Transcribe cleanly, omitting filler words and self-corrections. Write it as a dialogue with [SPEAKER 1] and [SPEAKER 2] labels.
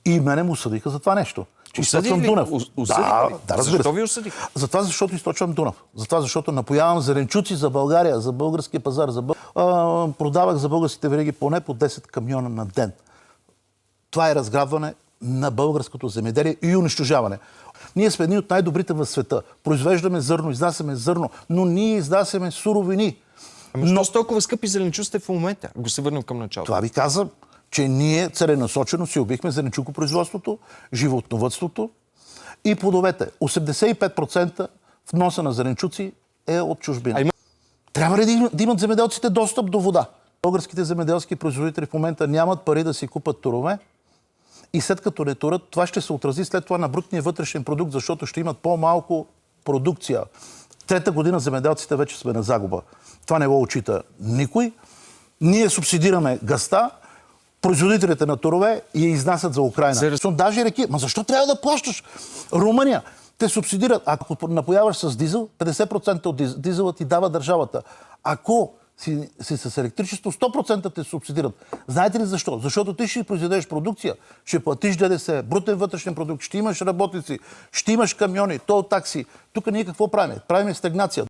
[SPEAKER 1] И мене му осъдиха за това нещо. Че източвам Дунав. Да, разбира се.
[SPEAKER 2] Защо ви осъдиха?
[SPEAKER 1] Затова, защото източвам Дунав. Затова, защото напоявам зеленчуци за България, за българския пазар. Продавах за българските вериги поне по 10 камиона на ден. Това е разграбване на българското земеделие и унищожаване. Ние сме едни от най-добрите в света. Произвеждаме зърно, изнасяме зърно, но ние изнасяме суровини.
[SPEAKER 2] Но с толкова скъпи зеленчуците в момента, ако се върнем към началото.
[SPEAKER 1] Това ви казвам, че ние целенасочено си убихме зеленчукопроизводството, животновъдството и плодовете. 85% вноса на зеленчуци е от чужбина. Трябва ли да имат земеделците достъп до вода? Българските земеделски производители в момента нямат пари да си купат торове и след като не турат, това ще се отрази след това на брутния вътрешен продукт, защото ще имат по-малко продукция. Трета година земеделците вече сме на загуба. Това не го отчита никой. Ние субсидираме газта, производителите на торове я изнасят за Украйна. Даже реки. Ма защо трябва да плащаш? Румъния те субсидират. Ако напояваш с дизел, 50% от дизела ти дава държавата. Ако си с електричество, 100% те субсидират. Знаете ли защо? Защото ти ще произведеш продукция, ще платиш ДДС, брутен вътрешен продукт, ще имаш работници, ще имаш камиони, тол такси. Тук ние какво правим? Правим стагнация.